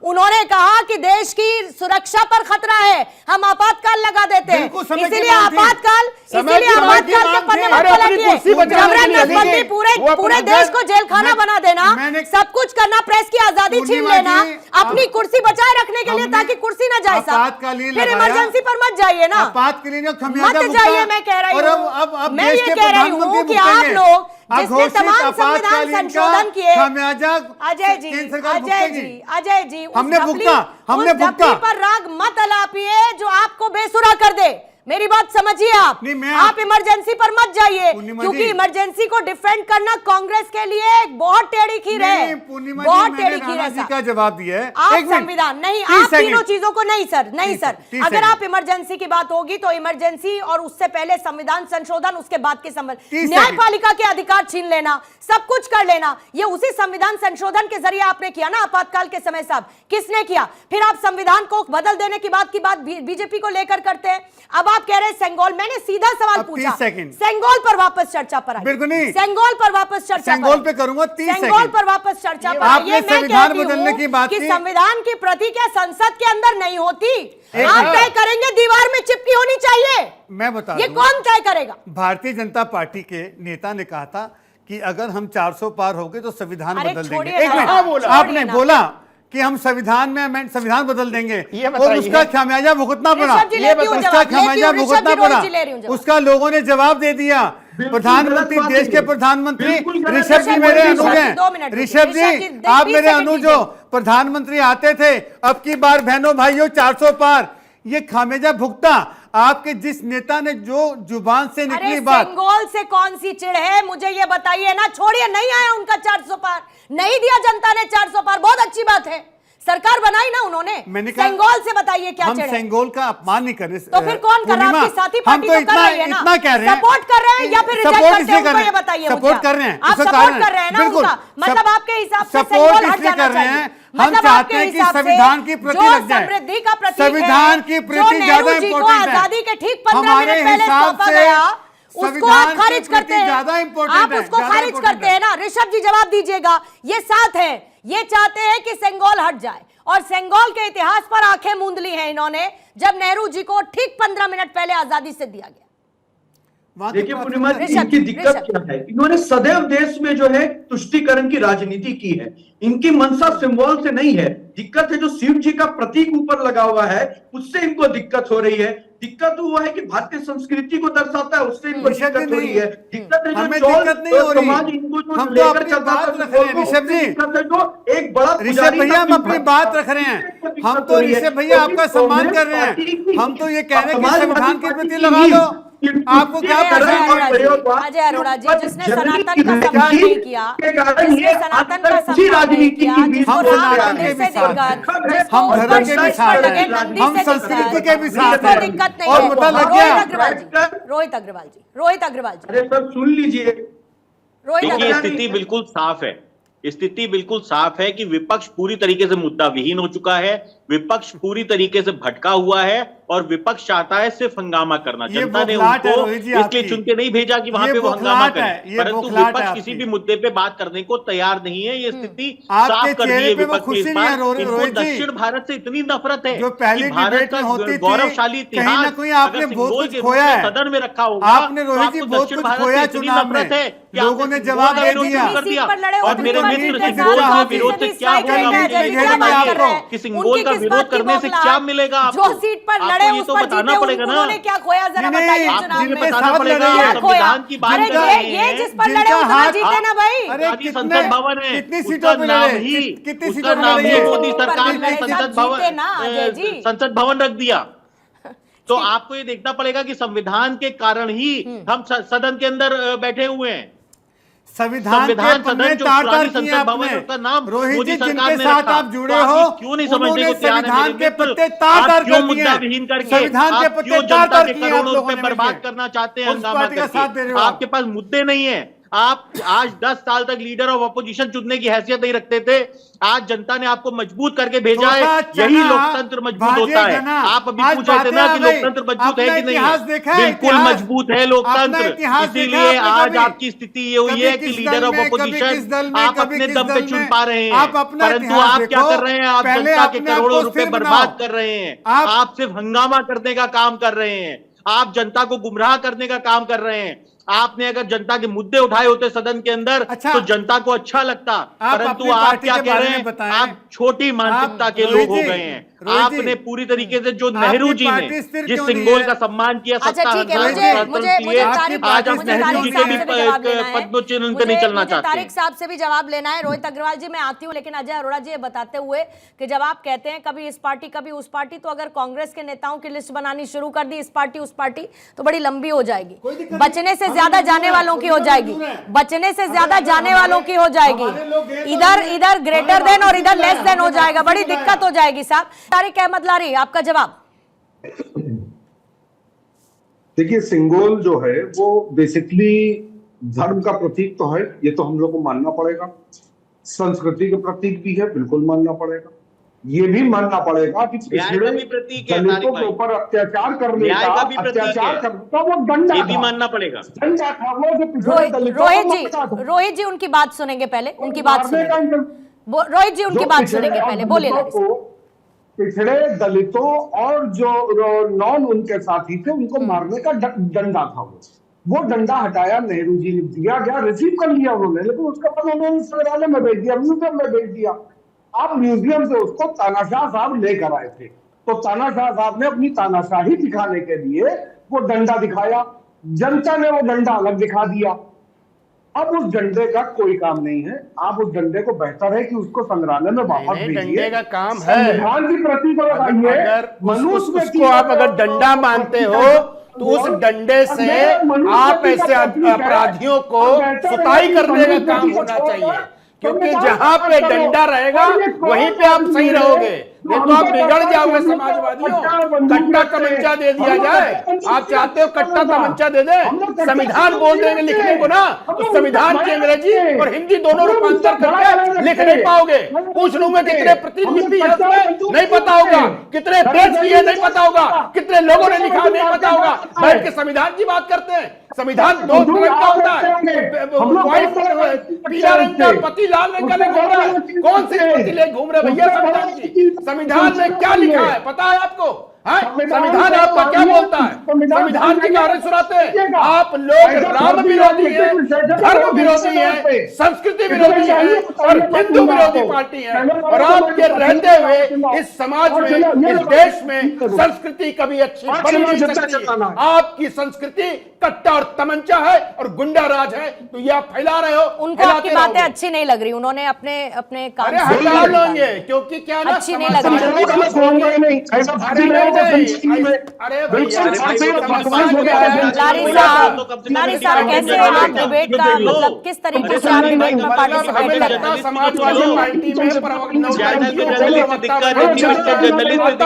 उन्होंने कहा कि देश की सुरक्षा पर खतरा है, हम आपातकाल लगा देते हैं। बिल्कुल, समय की इसीलिए मांग थी। आपातकाल समय की मांग थी। के पन्ने मत अरे अपनी पलटिए। कुर्सी बचाने के लिए जबरदस्ती लगे। पूरे वो पूरे अपना देश को जेल खाना बना देना, मैंने- सब कुछ करना, प्रेस की आजादी छीन पूर्णिमा लेना, जी, अपनी कुर्सी बचाए रखने के लिए हमने ताकि कुर्सी ना जाए साहब। आपातकालीन फिर लगाया। इमरजेंसी पर मत जाइए ना, आपातकालीन मत खमियाजा जाइए। मैं कह रही और हूँ, अब मैं देश ये के कह रही हूँ प्रधानमंत्री कि आप भुगतेंगे। लोग जिसने अघोषित तमाम संविधान आपातकालीन का संशोधन किए, खामियाजा अजय जी, केंद्र सरकार अजय भुगतेगी। जी, अजय जी, उस हमने ढपली- भुगता, हमने उस ढपली भुगता। पर राग मत अलापिए जो आपको बेसुरा कर दे। मेरी बात समझिए आप। नहीं, आप इमरजेंसी पर मत जाइए, पूर्णिमा क्योंकि जी। इमरजेंसी को डिफेंड करना कांग्रेस के लिए एक बहुत टेढ़ी खीर है। नहीं, पूर्णिमा जी, बहुत मैंने टेढ़ी खीर राणा है जी साहब। का जवाब दिया है। आप एक मिनट, संविधान नहीं, 30 आप तीनों सेकंड। चीजों को नहीं सर, नहीं सर। 30 अगर सेकंड। आप इमरजेंसी की बात होगी तो इमरजेंसी और उससे पहले संविधान संशोधन, उसके बाद के 30 संविधान, न्यायपालिका के अधिकार छीन लेना, सब कुछ कर लेना, ये उसी संविधान संशोधन के जरिए आपने किया ना आपातकाल के समय साहब। किसने किया? फिर आप संविधान को बदल देने की बात बीजेपी को लेकर करते हैं। अब आप कह रहे हैं सेंगोल, मैंने सीधा सवाल अब पूछा, 30 सेकंड। सेंगोल पर वापस चर्चा पर आइए। बिल्कुल नहीं। सेंगोल पर वापस चर्चा सेंगोल पर पे करूंगा 30 सेंगोल सेकंड। पर वापस चर्चा पर आपने आइए। मैं संविधान कहती बदलने हूं की बात कि की। संविधान की प्रति क्या संसद के अंदर नहीं होती? आप हाँ। तय करेंगे दीवार में चिपकी होनी चाहिए, मैं बता ये दूं। कौन तय करेगा? भारतीय जनता पार्टी के नेता ने कहा था कि अगर हम 400 पार हो गए तो संविधान अरे बदल देंगे। छोड़िए एक ना, मिनट, छोड़िए आपने ना। बोला कि हम संविधान बदल देंगे ये और बताइए। उसका खामियाजा भुगतना पड़ा। ऋषभ जी लेती हूं उसका जवाब, खामियाजा लेती हूं, भुगतना ऋषभ जी पड़ा। रोज जी ले रही हूं जवाब। उसका लोगों ने जवाब दे दिया। बिल्कुल प्रधानमंत्री, गलत बात देश के है। प्रधानमंत्री बिल्कुल गलत ऋषभ जी बात है। मेरे ऋषभ अनुज जी, हैं। 2 मिनट ऋषभ ऋषभ जी, जी, आप 20 मेरे सेकंड अनुज दीजिए। हो। प्रधानमंत्री आते थे, अब की बार बहनों भाइयों 400 पार, ये खामियाजा भुगता। आपके जिस नेता ने जो जुबान से अरे निकली बात, सेंगोल से कौन सी चिढ़ है, मुझे ये बताइए ना। छोड़िए, नहीं आया उनका 400 पार, नहीं दिया जनता ने 400 पार, बहुत अच्छी बात है, सरकार बनाई ना उन्होंने। मैंने कहा सेंगोल से बताइए क्या हम चिढ़ है? सेंगोल का अपमान नहीं कर रहे। तो फिर कौन कर रहा है? आपकी साथी पार्टी तो कर रही है ना। इतना कह रहे हैं, सपोर्ट कर रहे हैं या फिर रिजेक्ट सपोर्ट करते इसलिए हैं, कर उनको रहे ये हैं। बताइए मुझे। सपोर्ट कर रहे हैं, आप उसका सपोर्ट कारण कर रहे हैं ना बिल्कुल। उनका, मतलब आपके हिसाब से सपोर्ट सेंगोल हट इसलिए जाना कर रहे चाहिए। हैं, हम मतलब चाहते आपके हैं कि हिसाब से संविधान की प्रति जो लग जाए। समृद्धि का प्रतीक संविधान है, की जो प्रति नेहरू ज्यादा जी को इंपॉर्टेंट है। आजादी के ठीक 15 हमारे मिनट पहले हिसाब सौंपा से गया, उसको संविधान आप के खारिज प्रति करते हैं। ज्यादा इंपॉर्टेंट आप है, उसको ज्यादा खारिज इंपॉर्टेंट करते हैं ना। ऋषभ जी जवाब दीजिएगा, ये साथ है, ये चाहते हैं कि सेंगोल हट जाए और सेंगोल के इतिहास पर आंखें मूंद ली हैं इन्होंने, जब नेहरू जी को ठीक 15 मिनट पहले आजादी से दिया गया। वहां देखिए तो पूर्णिमा जी, ऋषभ, इनकी दिक्कत ऋषभ। क्या है? इन्होंने सदैव देश में जो है तुष्टीकरण की राजनीति की है। इनकी मंशा सिंबल से नहीं है, दिक्कत है जो शिव जी का प्रतीक ऊपर लगा हुआ है, उससे इनको दिक्कत हो रही है। दिक्कत वो है कि भारतीय संस्कृति को दर्शाता है, उससे इनको ऋषभ जी दिक्कत हो रही है। दिक्कत है हमें जो चौल दिक्कत नहीं हो रही। समाज इनको जो हम तो लेकर अपनी चलता बात था, रख रहे हैं, उससे ऋषभ जी। दिक्कत है जो एक बड़ा ऋषभ पुजारी भैया, था, हम अपनी बात रख रहे हैं। हम तो ऋषभ भैया आपका सम्मान कर रहे हैं। हम तो ये कह रहे हैं कि संविधान के प्रति लगा दो। आपको क्या अजय अरोड़ा जी, जिसने सनातन का सम्मान नहीं किया, जिसने सनातन का सम्मान नहीं किया, जिसको हम राम सनातन मंदिर के से भी साथ हैं। दिक्कत, हम धर्म के भी साथ लगे हैं, नंदी हम से संस्कृति दिक्कत, के भी साथ इसको हैं। दिक्कत नहीं और है। पता लग रोहित गया। अग्रवाल जी, रोहित अग्रवाल जी, रोहित अग्रवाल जी, अरे सर सुन लीजिए, रोहित देखिए अग्रवाल स्थिति बिल्कुल साफ है। स्थिति बिल्कुल साफ है कि विपक्ष पूरी तरीके से मुद्दा विहीन हो चुका है, विपक्ष पूरी तरीके से भटका हुआ है और विपक्ष चाहता है सिर्फ हंगामा करना। ये जनता ने बौखलाहट है उनको रोहित जी इसलिए आपकी। चुन के नहीं भेजा कि वहां ये पे वो हंगामा बौखलाहट है, करें, ये परंतु बौखलाहट है विपक्ष किसी आपकी। भी मुद्दे पे बात करने को तैयार नहीं है। ये स्थिति आपके साफ कर दी चेहरे है पे वो विपक्ष ने खुशी इस नहीं है, बार। इनको रोहित जी। दक्षिण भारत से इतनी नफरत है जो पहली कि भारत डिबेट में का होती थी, गौरवशाली कहीं इतिहास ना कहीं आपने अगर बहुत सिंगोल कुछ के रूप खोया में है। सदन में रखा होगा, आपने तो रोहित जी आपको बहुत दक्षिण कुछ भारत खोया से इतनी चुनाव में। नफरत है कि लोगों आपने ने जवाब सिंगोल दे का विरोध दिया। कर दिया। पर लड़े और उनकी मेरे बात मित्र नहीं सिंगोल करते, का आप विरोध से किस क्या साइड होगा, में हैं? मुझे अजय जी, ये क्या बात बताइए कर रहे हैं? कि सिंगोल उनकी का किस विरोध बात की करने से बौखलाहट? क्या मिलेगा आपको? जो सीट पर लड़े आपको ये उस तो पर बताना जीते, पड़ेगा ना। उन्होंने क्या खोया जरा नहीं, बताइए आप चुनाव जिनके में। बताना साथ पड़ेगा। लड़े हैं, क्या खोया? संविधान की बात अरे कर रहे ये हैं। जिस पर लड़े जिनका उतना हाथ- जीते ना भाई। अरे गांधी कितने- संसद भवन है, कितनी उसका सीटों पे नाम लड़े? ही कितनी उसका सीटों पे नाम लड़े? ही मोदी सीटों पर सरकार ने लड़े, संसद सब जीते ना, अजय जी। भवन संसद भवन रख दिया। तो आपको ये देखना पड़ेगा कि संविधान के कारण ही हम सदन के अंदर बैठे हुए हैं। संविधान के पन्ने जो तार तार पुरानी किए संसद भवन है, आपने। उसका नाम रोहित मोदी जी, सरकार जिनके ने साथ रखा। आप जुड़े तो हो, आप क्यों नहीं समझने उन्होंने को तैयार हैं संविधान मेरे के मित्र? पत्ते तार तार आप क्यों कर दिए मुद्दा हैं। विहीन करके संविधान के आप पत्ते क्यों तार जनता तार के किए आप करोड़ों लोगों रुपए ने बर्बाद मिलके। करना चाहते हैं उस हंगामा पार्टी का साथ दे रहे हो करके? आप। आपके पास मुद्दे नहीं है। आप आज 10 साल तक लीडर ऑफ अपोजिशन चुनने की हैसियत नहीं रखते थे। आज जनता ने आपको मजबूत करके भेजा है। धोखा यही चना, लोकतंत्र मजबूत होता है। भाजिए आप अभी आज पूछ रहे थे बातें ना आ कि गई। लोकतंत्र मजबूत अपना है कि नहीं इतिहास है? देखा है, बिल्कुल इतिहास। मजबूत है अपना लोकतंत्र। इतिहास देखा इसीलिए आपने आज कभी? आपकी स्थिति ये हुई कभी है कि किस लीडर दल ऑफ में, कभी अपोजिशन किस दल में, आप कभी अपने किस दम पे दल चुन में। पा रहे हैं। आप अपना परंतु इतिहास आप क्या देखो, कर रहे हैं? आप पहले जनता के अपने आप को करोड़ों रुपए स्थिर बर्बाद बनाओ। कर रहे हैं। आप- आप सिर्फ हंगामा करने का काम कर रहे हैं। आप जनता को गुमराह करने का काम कर रहे हैं। आपने अगर जनता के मुद्दे उठाए होते सदन के अंदर अच्छा, तो जनता को अच्छा लगता। आप परंतु अपनी आप पार्टी क्या के कह बारे रहे में हैं? बताएं। आप छोटी मानसिकता आप- के रोहित लोग हो जी, गए हैं। रोहित जी, आपने पूरी तरीके से जो आपकी नेहरू जी ने पार्टी स्थिर जिस क्यों नहीं सिंगोल है? का सम्मान किया, अच्छा, सत्ता ठीक है, हनन मुझे गणतंत्र मुझे लिए, तारिक आज आप मुझे नेहरू तारिक जी के साहब भी से भी जवाब लेना है। पद्मोच्चन उनके नहीं चलना मुझे चाहते। तारिक साहब से भी जवाब लेना है। रोहित अग्रवाल जी, मैं आती हूँ, लेकिन अजय अरोड़ा जी ये बताते हुए कि जब आप कहते हैं कभी इस पार्टी कभी उस पार्टी, तो अगर कांग्रेस के नेताओं की लिस्ट बनानी शुरू कर दी, इस पार्टी उस पार्टी, तो बड़ी लंबी हो जाएगी। बचने से ज्यादा जाने वालों की हो जाएगी, बचने से ज्यादा जाने वालों की हो जाएगी। इधर ग्रेटर देन और इधर लेस देन हो जाएगा, बड़ी दिक्कत हो जाएगी। साहब तारिक अहमद लारी, आपका जवाब। देखिए, सिंगोल जो है वो बेसिकली धर्म का प्रतीक तो है, ये तो हम लोग को मानना पड़ेगा। संस्कृति का प्रतीक भी है, बिल्कुल मानना पड़ेगा। ये भी मानना पड़ेगा कि न्याय का भी प्रतीक है, दलितों के ऊपर अत्याचार करने न्याय का का भी प्रतीक अत्याचार है। करने का वो दंडा ये भी था। मानना पड़ेगा। दंडा था वो जो पिछड़े दलितों को मारता था। रोहित जी उनकी बात सुनेंगे पहले, उनकी बात मारने का सुनेंगे। रोहित जी उनकी जो बात पिछड़े सुनेंगे पहले, बोलिए लारी साहब। को, पिछड़े दलितों और जो नॉन उनके साथी थे उनको मारने का डंडा था वो डंडा हटाया नेहरू जी ने, दिया गया, रिसीव कर लिया उन्होंने, लेकिन उसका बाद उन्होंने संग्रहालय में भेज दिया, म्यूजियम में भेज दिया। अब म्यूजियम से उसको तानाशाह साहब लेकर आए थे, तो तानाशाह साहब ने अपनी तानाशाही दिखाने के लिए वो डंडा दिखाया, जनता ने वो डंडा अलग दिखा दिया। अब उस डंडे का कोई काम नहीं है। आप उस डंडे को बेहतर है कि उसको संग्रहालय में वापस भेजिए। डंडे का काम है। संविधान की प्रति को लगाइए। अगर मनुष्य उसको आप अगर डंडा मानते हो तो उस डंडे से आप ऐसे अपराधियों को सुताई करने का काम होना चाहिए, क्योंकि जहां पे डंडा रहेगा वहीं पे आप सही रहोगे। नहीं तो आप बिगड़ जाओगे समाजवादियों। कट्टा तमंचा दे दिया जाए, आप चाहते हो कट्टा तमंचा दे दे, संविधान बोल देंगे लिखने को ना, तो संविधान की अंग्रेजी और हिंदी दोनों रूपांतर करके लिख नहीं पाओगे। पूछ लूंगा कितने प्रतिलिपि है उसमें, नहीं पता होगा, कितने पेज किए नहीं पता होगा, कितने लोगों ने लिखा नहीं पता होगा। बैठ के संविधान की बात करते हैं। संविधान दो रंग का होता है, पीला रंग का, पति लाल रंग का ले घूम रहा है। कौन सी पति ले घूम रहे भैया संविधान की? संविधान में क्या लिखा है पता है आपको? संविधान आपका क्या बोलता है? संविधान की कहानी सुनाते हैं आप लोग। राम विरोधी है, धर्म विरोधी है, संस्कृति विरोधी है और हिंदू विरोधी पार्टी है। और आपके रहते हुए इस समाज में, इस देश में संस्कृति कभी अच्छी बन नहीं सकती। आपकी संस्कृति कट्टा और तमंचा है और गुंडा राज है, तो ये आप फैला रहे हो। उनको आपकी बातें अच्छी नहीं लग रही, उन्होंने अपने काम अरे हटा लेंगे, क्योंकि क्या ना अच्छी नहीं लग रही। अरे लारी साहब कैसे आप डिबेट का मतलब किस तरीके से आप डिबेट में पार्टिसिपेट कर रहे हैं? समाजवादी पार्टी में जर्नलिस्ट दिक्कत, जर्नलिस्ट दिक्कत,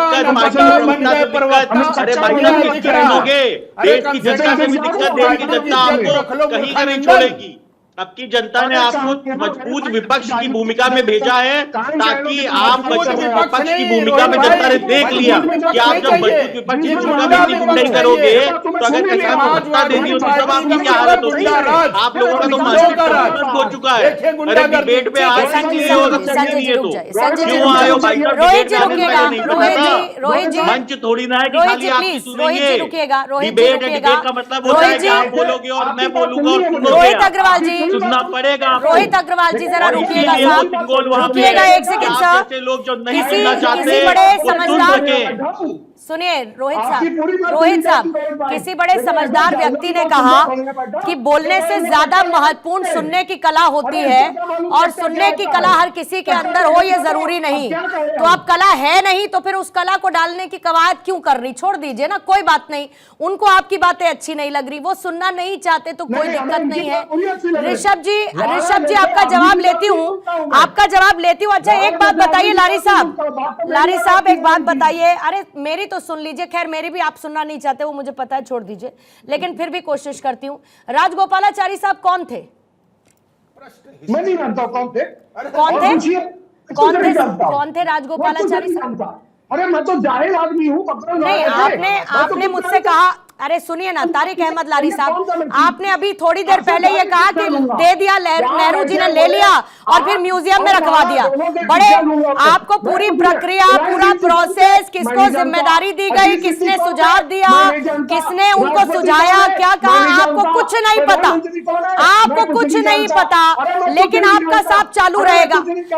अरे भैया किस करोगे? देश की जनता से भी दिक्कत, देश की जनता आपको कहीं का नहीं छोड़ेगी। अब की जनता ने आपको मजबूत विपक्ष की भूमिका में भेजा है, ताकि आप मजबूत विपक्ष की भूमिका में जनता ने देख लिया कि आप जब मजबूत विपक्ष की भूमिका में नहीं करोगे तो अगर किसान को सत्ता दे दी तो तब आपकी क्या हालत होती है? आप लोगों का तो मानसिक हो चुका है। अरे डिबेट पे आए क्यों आए हो भाई? रोहित जी मंच थोड़ी ना है कि खाली आप सुनेंगे। डिबेट है, डिबेट का मतलब होता है कि आप बोलोगे और मैं बोलूंगा और सुनोगे। रोहित अग्रवाल जी, सुनना पड़ेगा आपको। रोहित अग्रवाल जी जरा रुकिएगा साहब, रुकिएगा एक सेकंड साहब। लोग जो नहीं किसी सुनना चाहते बड़े वो सुन समझदार सके। सुनिए रोहित आपकी पूरी साहब, बात रोहित सुनी साहब, जाती है, रोहित भाई। किसी बड़े लेकिन समझदार ऐसा व्यक्ति ने जालूम कहा को समझना पड़ता है। कि बोलने से लेकिन ज्यादा ऐसा महत्वपूर्ण नहीं है। सुनने की कला होती अरे है, इसका मालूम और पड़ता सुनने क्या की होता कला है? हर किसी के तो अंदर क्या हो ये करें? जरूरी नहीं। अब क्या करें तो हम? अब कला है नहीं तो फिर उस कला को डालने की कवायद क्यों कर रही? छोड़ दीजिए ना, कोई बात नहीं। उनको आपकी बातें अच्छी नहीं लग रही, वो सुनना नहीं चाहते तो कोई नहीं, हमें दिक्कत उनकी नहीं है। बात पूरी अच्छी लग रही। ऋषभ जी, राणा ऋषभ जी लेके आपका आदमी जवाब की लेती बात हूँ, नहीं सुनता हूं मैं। आपका जवाब लेती हूँ। अच्छा एक बात बताइए लारी साहब, लारी साहब एक बात बताइए। अरे मेरी तो सुन लीजिए, खैर मेरी भी आप सुनना नहीं चाहते वो मुझे पता है, छोड़ दीजिए, लेकिन फिर भी कोशिश करती हूँ। राजगोपालाचारी साहब कौन थे? मैं नहीं जानता हूं कौन थे। कौन और थे? पूछिए, कौन मैं थे? नहीं जानता हूं। कौन थे राजगोपालाचारी मैं तो साहब? नहीं जानता। अरे मैं तो जाहिल आदमी हूँ, पकड़ो नहीं, तो आपने मुझसे कहा, अरे सुनिए ना तारिक अहमद लारी साहब, आपने अभी थोड़ी देर पहले ये कहा कि दे दिया, नेहरू जी ने ले लिया और फिर म्यूजियम में रखवा दिया। बड़े आपको पूरी प्रक्रिया, पूरा प्रोसेस, किसको जिम्मेदारी दी गई, किसने सुझाव दिया, किसने उनको सुझाया, क्या कहा, आपको कुछ नहीं पता, आपको कुछ नहीं पता, लेकिन आपका साथ चालू रहेगा।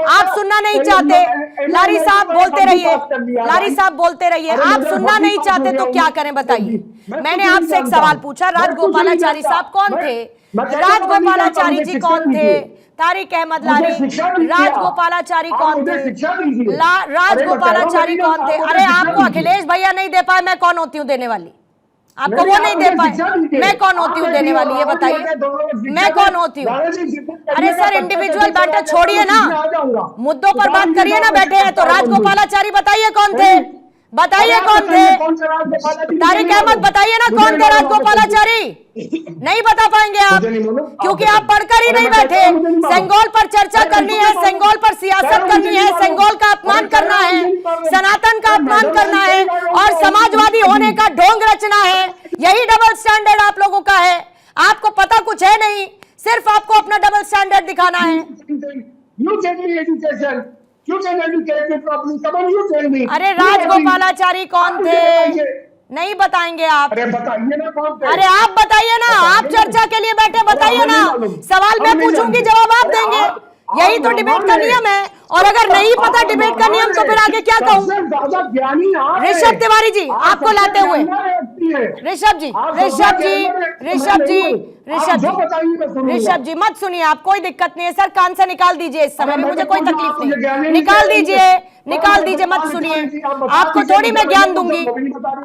आप सुनना नहीं चाहते, लारी साहब बोलते रहिए, लारी साहब बोलते रहिए। आप सुनना नहीं चाहते तो क्या करें बताइए? मैंने आपसे एक सवाल पूछा, राजगोपालाचारी साहब कौन थे? राजगोपालाचारी जी कौन थे? तारिक अहमद लारी, राजगोपालाचारी कौन थे? राजगोपालाचारी कौन थे? अरे आपको अखिलेश भैया नहीं दे पाए, मैं कौन होती हूँ देने वाली? आपको वो नहीं दे पाए, मैं कौन होती हूँ देने वाली? ये बताइए, मैं कौन होती हूँ? अरे सर इंडिविजुअल मैटर छोड़िए ना, मुद्दों पर बात करिए ना। बैठे हैं तो राजगोपालाचारी बताइए कौन थे, बताइए कौन थे? तारिक अहमद बताइए ना कौन थे राजगोपालाचारी? नहीं बता पाएंगे आप, क्योंकि आप पढ़कर ही नहीं बैठे। सेंगोल पर चर्चा करनी है, सेंगोल पर सियासत करनी है, सेंगोल का अपमान करना है, सनातन का अपमान करना है और समाजवादी होने का ढोंग रचना है। यही डबल स्टैंडर्ड आप लोगों का है। आपको पता कुछ है नहीं, सिर्फ आपको अपना डबल स्टैंडर्ड दिखाना है। अरे राजगोपालाचारी कौन थे? नहीं बताएंगे आप? अरे बताइए ना कौन थे? अरे आप बताइए ना, आप चर्चा के लिए बैठे, बताइए ना। सवाल मैं पूछूंगी, जवाब आप देंगे, यही तो डिबेट का नियम है। और अगर नहीं पता डिबेट का नियम तो फिर आगे क्या कहूं? ऋषभ तिवारी जी आपको लाते हुए, ऋषभ जी, ऋषभ जी, ऋषभ जी, ऋषभ जी, ऋषभ जी मत सुनिए, आप कोई दिक्कत नहीं है सर, कान से निकाल दीजिए, इस समय में मुझे कोई तकलीफ नहीं, निकाल दीजिए, निकाल दीजिए, मत सुनिए। आपको थोड़ी मैं ज्ञान दूंगी,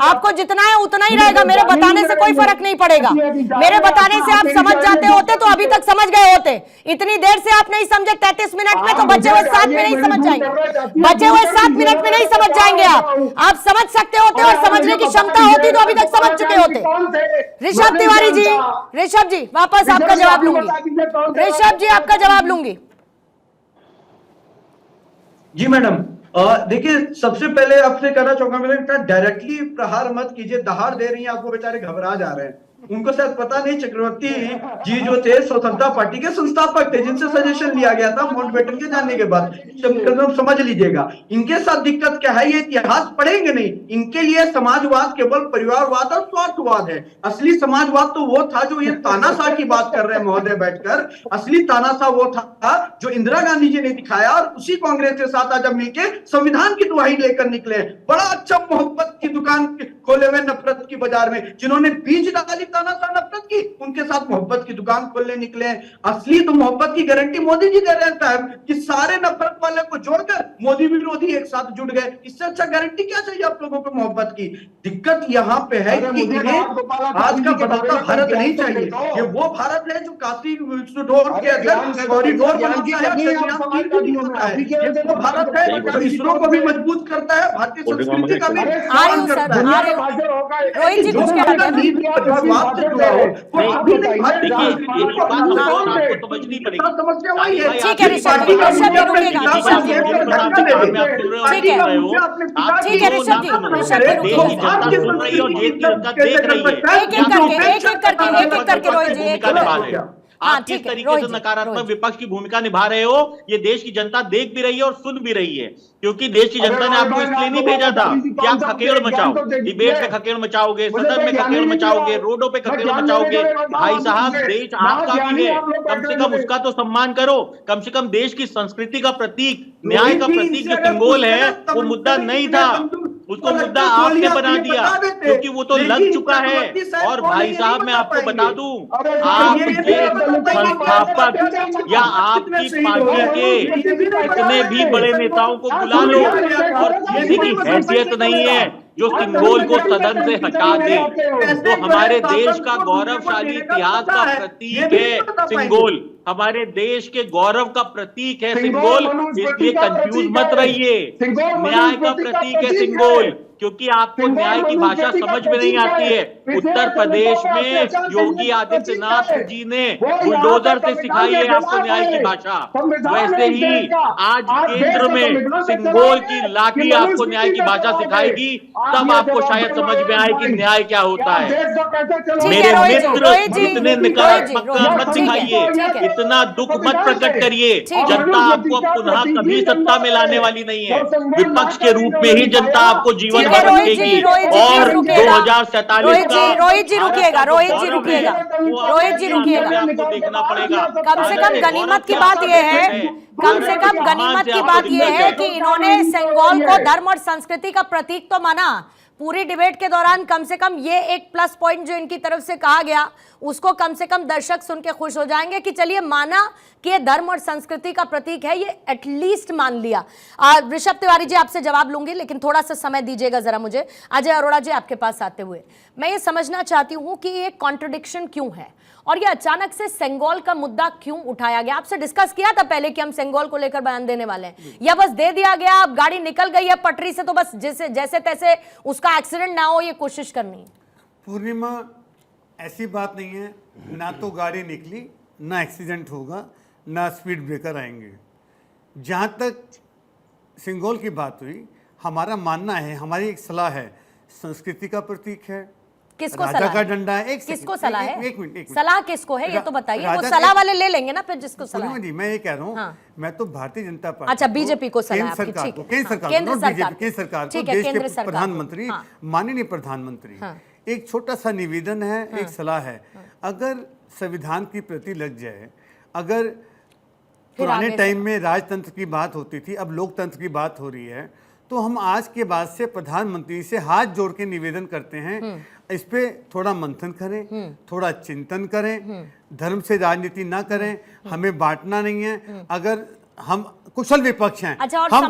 आपको जितना है उतना ही रहेगा, मेरे बताने से कोई फर्क नहीं पड़ेगा। मेरे बताने से आप समझ जाते होते तो अभी तक समझ गए होते। इतनी देर से आप नहीं समझे, 33 मिनट में, तो बचे हुए 7 में नहीं समझ जाएंगे, बचे हुए 7 मिनट में नहीं समझ जाएंगे आप समझ सकते होते और समझने की क्षमता होती तो अभी तक समझ चुके होते। ऋषभ तिवारी जी, ऋषभ जी वापस आपका जवाब लूंगी, ऋषभ जी आपका जवाब लूंगी। जी मैडम, देखिए सबसे पहले आपसे कहना चाहूंगा, मैंने डायरेक्टली प्रहार मत कीजिए, दहाड़ दे रही हैं आपको, बेचारे घबरा जा रहे हैं। उनको शायद पता नहीं, चक्रवर्ती जी जो थे स्वतंत्रता पार्टी के संस्थापक थे, जिनसे सजेशन लिया गया था माउंटबेटन के जाने के बाद। समझ लीजिएगा इनके साथ दिक्कत क्या है, ये इतिहास पढ़ेंगे नहीं। इनके लिए समाजवाद केवल परिवारवाद और स्वार्थवाद है। असली समाजवाद तो वो था जो ये तानाशाह की बात कर रहे हैं महोदय बैठकर, असली तानाशाह वो था जो इंदिरा गांधी जी ने दिखाया, और उसी कांग्रेस के साथ आज मिलके संविधान की दुहाई लेकर निकले। बड़ा अच्छा मोहब्बत की दुकान खोले हुए नफरत की बाजार में, जिन्होंने बीज डाली तानाशाह नफरत की, उनके साथ मोहब्बत की दुकान खोलने निकले। असली तो मोहब्बत की गारंटी मोदी जी दे रहे हैं साहब, कि सारे नफरत वाले को जोड़कर मोदी विरोधी एक साथ जुड़ गए। इससे अच्छा गारंटी क्या चाहिए आप लोगों को मोहब्बत की? दिक्कत यहाँ पे है कि इन्हें आज का बदलता भारत नहीं चाहिए। ये वो भारत है जो काशी कॉरिडोर के अंदर कॉरिडोर बनाता है, ये वो भारत है जो इसरो को भी मजबूत करता है, भारतीय संस्कृति का भी पालन करता है। रोहित जी कुछ कहना समझनी पड़ेगी। समस्या वही है। ठीक है ऋषभ जी, ऋषभ जी रुकिएगा, ऋषभ जी, ठीक है, ठीक है ऋषभ जी, ऋषभ जी रुकिए, एक एक करके रोहित जी, एक आप किस तरीके से नकारात्मक विपक्ष की भूमिका निभा रहे हो, ये देश की जनता देख भी रही है और सुन भी रही है, क्योंकि देश की जनता ने आपको इसलिए नहीं भेजा था कि आप खकेड़ मचाओ, डिबेट पे खकेड़ मचाओगे, सदन में खकेड़ मचाओगे, रोडों पे खकेड़ मचाओगे। भाई साहब देश आपका भी है, कम से कम उसका तो सम्मान करो। कम से कम देश की संस्कृति का प्रतीक, न्याय का प्रतीक जो सिंबल है, वो मुद्दा नहीं था, उसको मुद्दा आपने बना दिया, क्योंकि वो तो लग चुका है। और भाई साहब मैं आपको बता दूं, आपके संस्थापक या आपकी पार्टी के इतने भी बड़े नेताओं को बुला लो और किसी की हैसियत नहीं है जो सिंगोल को सदन से हटा दे। तो हमारे देश का गौरवशाली इतिहास का प्रतीक है सिंगोल, हमारे देश के गौरव का प्रतीक है सिंगोल, इसलिए कंफ्यूज मत रहिए। न्याय का प्रतीक है सिंगोल, क्योंकि आपको न्याय की भाषा समझ में नहीं आती है। उत्तर प्रदेश में योगी आदित्यनाथ जी ने बुलडोजर से सिखाई है आपको न्याय की भाषा, वैसे ही आज केंद्र में सिंगोल की लाठी आपको न्याय की भाषा सिखाएगी, तब आपको शायद समझ में आए कि न्याय क्या होता है। मेरे मित्र इतने नकारात्मकता मत दिखाइए, इतना दुख मत प्रकट करिए। जनता आपको पुनः कभी सत्ता में लाने वाली नहीं है, विपक्ष के रूप में ही जनता आपको जीवन भर रखेगी। और 2047 रोहित जी रुकिएगा, रोहित जी रुकिएगा, रोहित जी रुकिएगा। आपको देखना पड़ेगा। कम से कम गनीमत की बात यह है, कम से कम गनीमत की बात यह है कि इन्होंने सेंगोल को धर्म और संस्कृति का प्रतीक तो माना। पूरी डिबेट के दौरान कम से कम ये एक प्लस पॉइंट जो इनकी तरफ से कहा गया, उसको कम से कम दर्शक सुन के खुश हो जाएंगे कि चलिए माना कि ये धर्म और संस्कृति का प्रतीक है, ये एटलीस्ट मान लिया। ऋषभ तिवारी जी आपसे जवाब लूंगी, लेकिन थोड़ा सा समय दीजिएगा जरा मुझे। अजय अरोड़ा जी आपके पास आते हुए मैं ये समझना चाहती हूं कि ये कॉन्ट्रडिक्शन क्यों है और ये अचानक से सेंगोल का मुद्दा क्यों उठाया गया। आपसे डिस्कस किया था पहले कि हम सेंगोल को लेकर बयान देने वाले हैं, या बस दे दिया गया, अब गाड़ी निकल गई है पटरी से तो बस जैसे तैसे उसका एक्सीडेंट ना हो ये कोशिश करनी है? पूर्णिमा, ऐसी बात नहीं है, ना तो गाड़ी निकली, ना एक्सीडेंट होगा, ना स्पीड ब्रेकर आएंगे। जहाँ तक सिंगोल की बात हुई, हमारा मानना है, हमारी एक सलाह है, संस्कृति का प्रतीक है, किसको राजा सलाह का है? डंडा है। किसको सलाह है? एक मिनट सलाह किसको है ये तो बताइए। वो राजा सलाह वाले ले लेंगे ना फिर जिसको सलाह पूर्णिमा है। जी, मैं ये कह रहा हूँ, हाँ। मैं तो भारतीय जनता पार्टी, अच्छा, बीजेपी को सलाह केंद्र आपकी, सरकार ठीक को, है। केंद्र हाँ, सरकार को, केंद्र नॉट सरकार बीजेपी, को। केंद्र सरकार को, ठीक है, देश केंद्र के सरकार को। प्रधानमंत्री, हाँ। माननीय प्रधानमंत्री, हाँ। एक छोटा सा निवेदन है, एक सलाह है। अगर संविधान की प्रति लग जाए, अगर पुराने आगे टाइम में राजतंत्र की बात होती थी, अब लोकतंत्र की बात हो रही है, तो हम आज के बाद से प्रधानमंत्री से हाथ जोड़ के निवेदन करते हैं, इस पे थोड़ा मंथन करें, थोड़ा चिंतन करें, धर्म से राजनीति ना करें, हमें बांटना नहीं है। अगर हम कुशल विपक्ष हैं, अच्छा, और हम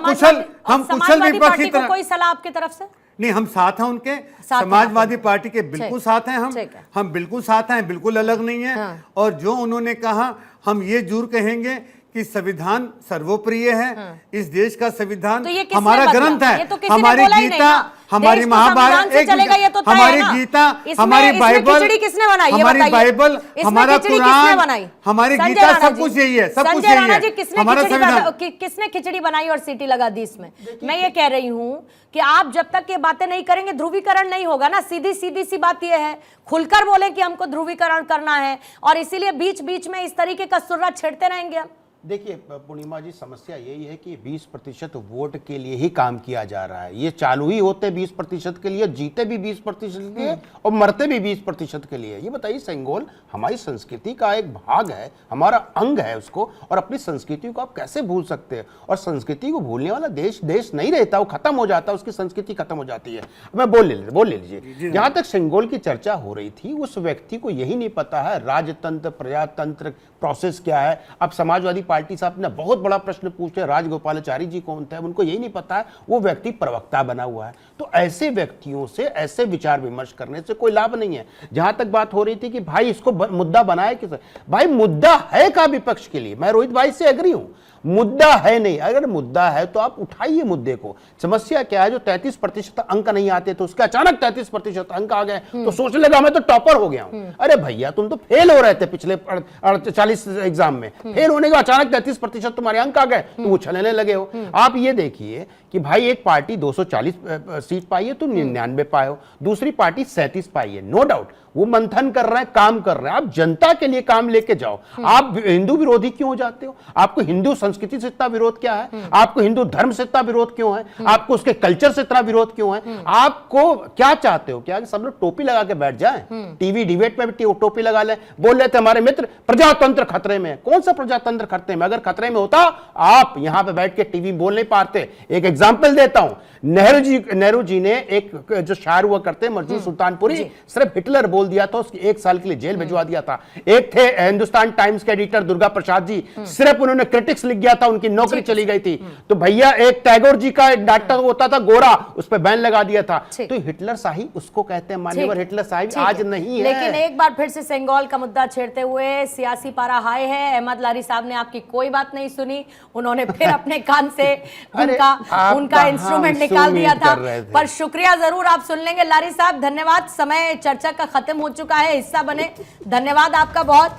कुशल विपक्ष की तरह, कोई सलाह आपकी तरफ से नहीं, हम साथ हैं उनके, साथ समाजवादी पार्टी के बिल्कुल ठीक। साथ हैं ठीक है। हम बिल्कुल साथ हैं, बिल्कुल अलग नहीं है। हाँ। और जो उन्होंने कहा, हम ये जरूर कहेंगे कि संविधान सर्वोप्रिय है। इस देश का संविधान तो ये किसने हमारा बदला? ग्रंथ ये है, तो किसी ने हमारी बोला ही नहीं गीता, ना। हमारी देश तो महाभारत, संविधान से चलेगा, ये तो तय है हमारी ना। गीता, इसमें हमारी बाइबल, खिचड़ी किसने बनाई ये हमारी बताइए? बाइबल, इसमें हमारा खिचड़ी किसने बनाई? कुरान, हमारी संजय गीता, राणा सब जी। कुछ यही है, सब कुछ संजय यही राणा है। जी, हमारा संविधान किसने खिचड़ी बनाई और सीटी लगा दी इसमें? मैं ये कह रही हूँ कि आप जब तक ये बातें नहीं करेंगे ध्रुवीकरण नहीं होगा ना। सीधी सी बात ये है, खुलकर बोले कि हमको ध्रुवीकरण करना है, और इसीलिए बीच बीच में इस तरीके का सुर्रा छेड़ते रहेंगे हम। देखिए पूर्णिमा जी, समस्या यही है कि 20% वोट के लिए ही काम किया जा रहा है। ये चालू ही होते 20% के लिए, जीते भी 20% के लिए और मरते भी 20% के लिए। ये बताइए, सेंगोल हमारी संस्कृति का एक भाग है, हमारा अंग है उसको, और अपनी संस्कृति को आप कैसे भूल सकते हैं? और संस्कृति को भूलने वाला देश नहीं रहता, वो खत्म हो जाता है, उसकी संस्कृति खत्म हो जाती है। मैं बोल ले लीजिए, जहां तक सेंगोल की चर्चा हो रही थी, उस व्यक्ति को यही नहीं पता है राजतंत्र, प्रजातंत्र प्रोसेस क्या है। अब समाजवादी पार्टी साहब ने बहुत बड़ा प्रश्न पूछे, राजगोपालाचारी जी कौन थे, उनको यही नहीं पता है, वो व्यक्ति प्रवक्ता बना हुआ है। तो ऐसे व्यक्तियों से ऐसे विचार विमर्श करने से कोई लाभ नहीं है। जहां तक बात हो रही थी कि भाई इसको मुद्दा बनाया किस, भाई मुद्दा है का विपक्ष के लिए, मैं रोहित भाई से एग्री हूं, मुद्दा है नहीं। अगर मुद्दा है तो आप उठाइए मुद्दे को। समस्या क्या है, जो 33% अंक नहीं आते तो उसके अचानक 33% अंक आ गए तो सोचने लगा मैं तो टॉपर हो गया हूं। अरे भैया, तुम तो फेल हो रहे थे पिछले 40 एग्जाम में, फेल होने के अचानक 33% तुम्हारे अंक आ गए तो उछलने लगे हो। आप ये देखिए कि भाई एक पार्टी 240 सीट पाई है, तुम 99 पाए हो, दूसरी पार्टी 37 पाई है, नो डाउट वो मंथन कर रहे हैं, काम कर रहे हैं। आप जनता के लिए काम लेके जाओ। आप हिंदू विरोधी क्यों हो जाते हो? आपको हिंदू संस्कृति से इतना विरोध क्या है? आपको हिंदू धर्म से इतना विरोध क्यों है? आपको उसके कल्चर से इतना विरोध क्यों है? आपको क्या चाहते हो? क्या कि सब लोग टोपी लगा के बैठ जाएं? टीवी डिबेट में भी टोपी लगा ले। बोल रहे थे हमारे मित्र प्रजातंत्र खतरे में। कौन सा प्रजातंत्र खतरे में? अगर खतरे में होता आप यहां पे बैठ के टीवी बोल नहीं पाते। एक एग्जांपल देता हूं, नेहरू जी ने एक जो शायर हुआ करते मजदूर सुल्तानपुरी, सिर्फ हिटलर बोल दिया था, उसकी 1 साल के लिए जेल भिजवा दिया था। एक थे हिंदुस्तान टाइम्स के एडिटर दुर्गा प्रसाद जी, सिर्फ उन्होंने क्रिटिक्स लिख दिया था, उनकी नौकरी चली गई थी। तो भैया एक टैगोर जी का एक नाटक होता था गोरा, उस पर बैन लगा दिया था। तो हिटलर शाही उसको कहते हैं, मान्यवर हिटलर शाही आज नहीं है। लेकिन एक बार फिर से सेंगोल का मुद्दा छेड़ते हुए सियासी पारा हाई है। अहमद लारी साहब ने आपकी कोई बात नहीं सुनी, उन्होंने फिर अपने कान से उनका इंस्ट्रूमेंट निकाल दिया था। पर शुक्रिया जरूर, आप सुन लेंगे लारी साहब। धन्यवाद, समय चर्चा का खत्म हो चुका है, हिस्सा बने, धन्यवाद आपका बहुत।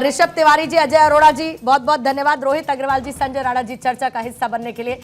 ऋषभ तिवारी जी, अजय अरोड़ा जी, बहुत बहुत धन्यवाद। रोहित अग्रवाल जी, संजय राणा जी, चर्चा का हिस्सा बनने के लिए।